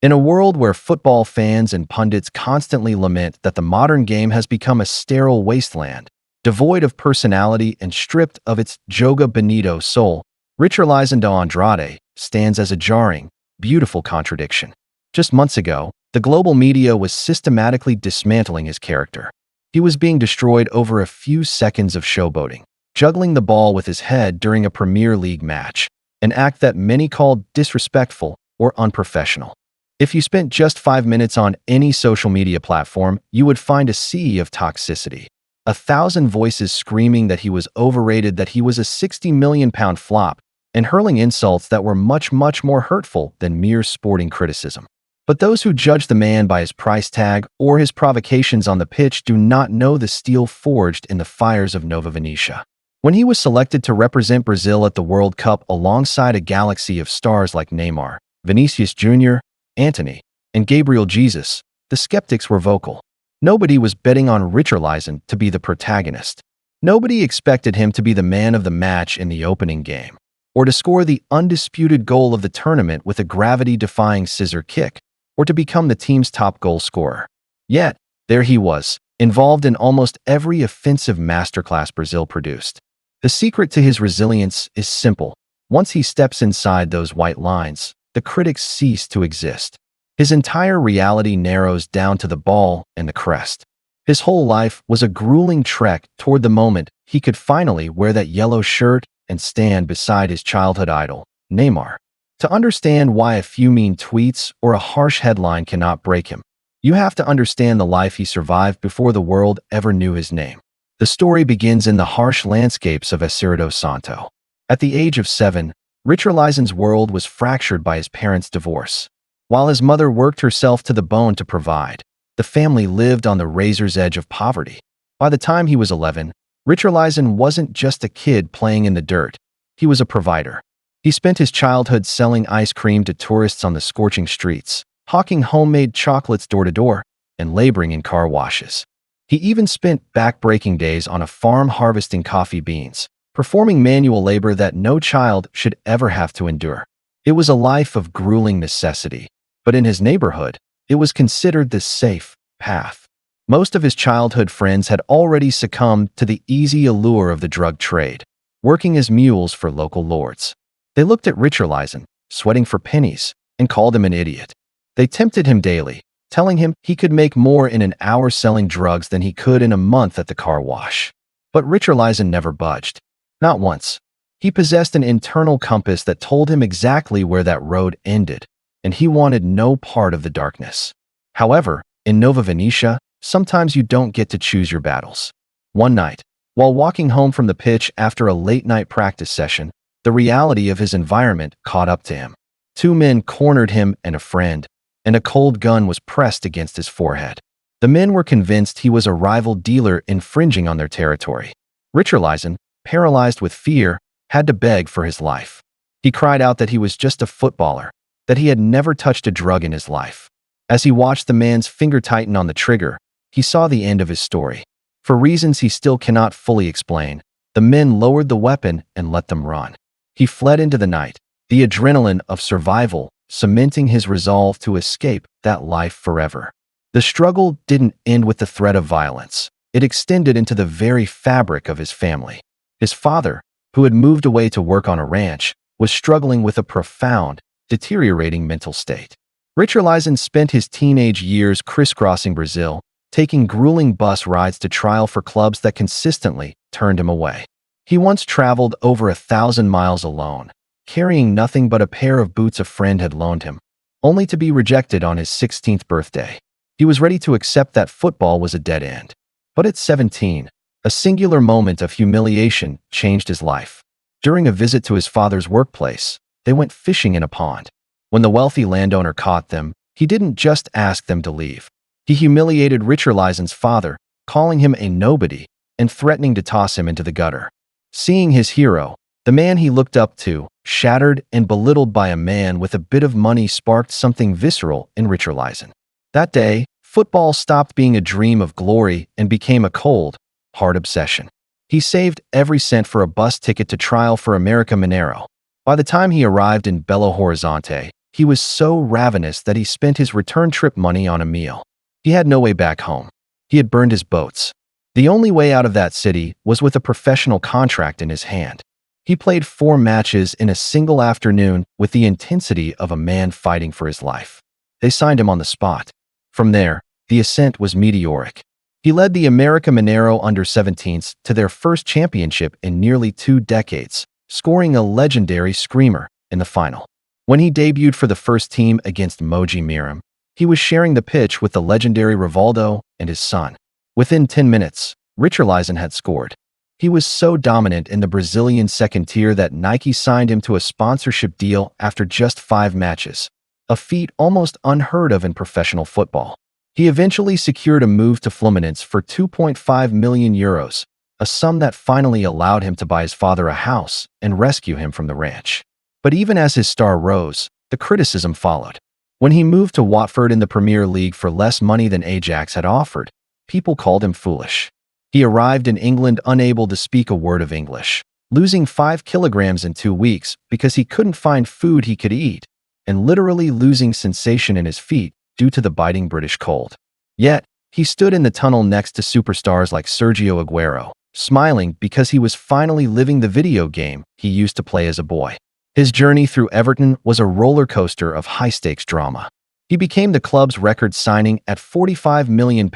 In a world where football fans and pundits constantly lament that the modern game has become a sterile wasteland, devoid of personality and stripped of its Joga Bonito soul, Richarlison de Andrade stands as a jarring, beautiful contradiction. Just months ago, the global media was systematically dismantling his character. He was being destroyed over a few seconds of showboating, juggling the ball with his head during a Premier League match, an act that many called disrespectful or unprofessional. If you spent just 5 minutes on any social media platform, you would find a sea of toxicity. 1,000 voices screaming that he was overrated, that he was a £60 million flop, and hurling insults that were much more hurtful than mere sporting criticism. But those who judge the man by his price tag or his provocations on the pitch do not know the steel forged in the fires of Nova Venécia. When he was selected to represent Brazil at the World Cup alongside a galaxy of stars like Neymar, Vinicius Jr., Antony, and Gabriel Jesus, the skeptics were vocal. Nobody was betting on Richarlison to be the protagonist. Nobody expected him to be the man of the match in the opening game, or to score the undisputed goal of the tournament with a gravity-defying scissor kick, or to become the team's top goal scorer. Yet, there he was, involved in almost every offensive masterclass Brazil produced. The secret to his resilience is simple. Once he steps inside those white lines, the critics cease to exist. His entire reality narrows down to the ball and the crest. His whole life was a grueling trek toward the moment he could finally wear that yellow shirt and stand beside his childhood idol, Neymar. To understand why a few mean tweets or a harsh headline cannot break him, you have to understand the life he survived before the world ever knew his name. The story begins in the harsh landscapes of Espírito Santo. At the age of 7, Richarlison's world was fractured by his parents' divorce. While his mother worked herself to the bone to provide, the family lived on the razor's edge of poverty. By the time he was 11, Richarlison wasn't just a kid playing in the dirt. He was a provider. He spent his childhood selling ice cream to tourists on the scorching streets, hawking homemade chocolates door to door, and laboring in car washes. He even spent back-breaking days on a farm harvesting coffee beans, performing manual labor that no child should ever have to endure. It was a life of grueling necessity, but in his neighborhood, it was considered the safe path. Most of his childhood friends had already succumbed to the easy allure of the drug trade, working as mules for local lords. They looked at Richarlison, sweating for pennies, and called him an idiot. They tempted him daily, telling him he could make more in an hour selling drugs than he could in a month at the car wash. But Richarlison never budged. Not once. He possessed an internal compass that told him exactly where that road ended, and he wanted no part of the darkness. However, in Nova Venécia, sometimes you don't get to choose your battles. One night, while walking home from the pitch after a late-night practice session, the reality of his environment caught up to him. 2 men cornered him and a friend, and a cold gun was pressed against his forehead. The men were convinced he was a rival dealer infringing on their territory. Richarlison, paralyzed with fear, had to beg for his life. He cried out that he was just a footballer, that he had never touched a drug in his life. As he watched the man's finger tighten on the trigger, he saw the end of his story. For reasons he still cannot fully explain, the men lowered the weapon and let them run. He fled into the night, the adrenaline of survival cementing his resolve to escape that life forever. The struggle didn't end with the threat of violence. It extended into the very fabric of his family. His father, who had moved away to work on a ranch, was struggling with a profound, deteriorating mental state. Richarlison spent his teenage years crisscrossing Brazil, taking grueling bus rides to trial for clubs that consistently turned him away. He once traveled over 1,000 miles alone, carrying nothing but a pair of boots a friend had loaned him, only to be rejected on his 16th birthday. He was ready to accept that football was a dead end. But at 17, a singular moment of humiliation changed his life. During a visit to his father's workplace, they went fishing in a pond. When the wealthy landowner caught them, he didn't just ask them to leave. He humiliated Richarlison's father, calling him a nobody and threatening to toss him into the gutter. Seeing his hero, the man he looked up to, shattered and belittled by a man with a bit of money sparked something visceral in Richarlison. That day, football stopped being a dream of glory and became a cold, hard obsession. He saved every cent for a bus ticket to trial for America Mineiro. By the time he arrived in Belo Horizonte, He was so ravenous that he spent his return trip money on a meal. He had no way back home. He had burned his boats. The only way out of that city was with a professional contract in his hand. He played 4 matches in a single afternoon with the intensity of a man fighting for his life. They signed him on the spot. From there, the ascent was meteoric. He led the America Minero under-17s to their first championship in nearly 2 decades, scoring a legendary screamer in the final. When he debuted for the first team against Moji Miram, he was sharing the pitch with the legendary Rivaldo and his son. Within 10 minutes, Richarlison had scored. He was so dominant in the Brazilian second tier that Nike signed him to a sponsorship deal after just 5 matches, a feat almost unheard of in professional football. He eventually secured a move to Fluminense for €2.5 million, a sum that finally allowed him to buy his father a house and rescue him from the ranch. But even as his star rose, the criticism followed. When he moved to Watford in the Premier League for less money than Ajax had offered, people called him foolish. He arrived in England unable to speak a word of English, losing 5 kilograms in 2 weeks because he couldn't find food he could eat, and literally losing sensation in his feet due to the biting British cold. Yet, he stood in the tunnel next to superstars like Sergio Aguero, smiling because he was finally living the video game he used to play as a boy. His journey through Everton was a roller coaster of high-stakes drama. He became the club's record signing at £45 million,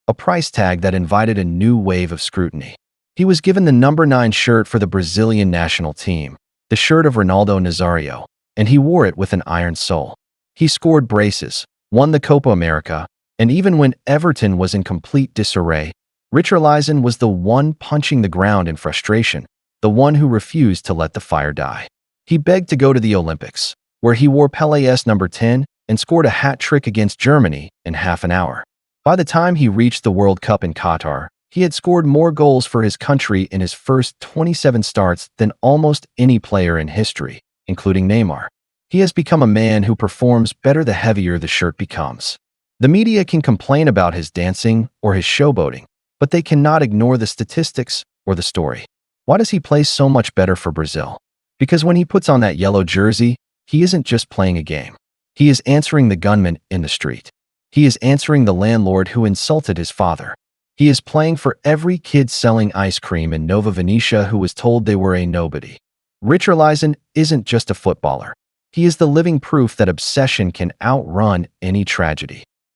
a price tag that invited a new wave of scrutiny. He was given the number 9 shirt for the Brazilian national team, the shirt of Ronaldo Nazario, and he wore it with an iron soul. He scored braces, won the Copa America, and even when Everton was in complete disarray, Richarlison was the one punching the ground in frustration, the one who refused to let the fire die. He begged to go to the Olympics, where he wore Pelé's number 10 and scored a hat-trick against Germany in half an hour. By the time he reached the World Cup in Qatar, he had scored more goals for his country in his first 27 starts than almost any player in history, including Neymar. He has become a man who performs better the heavier the shirt becomes. The media can complain about his dancing or his showboating, but they cannot ignore the statistics or the story. Why does he play so much better for Brazil? Because when he puts on that yellow jersey, he isn't just playing a game. He is answering the gunman in the street. He is answering the landlord who insulted his father. He is playing for every kid selling ice cream in Nova Venécia who was told they were a nobody. Richarlison isn't just a footballer. He is the living proof that obsession can outrun any tragedy.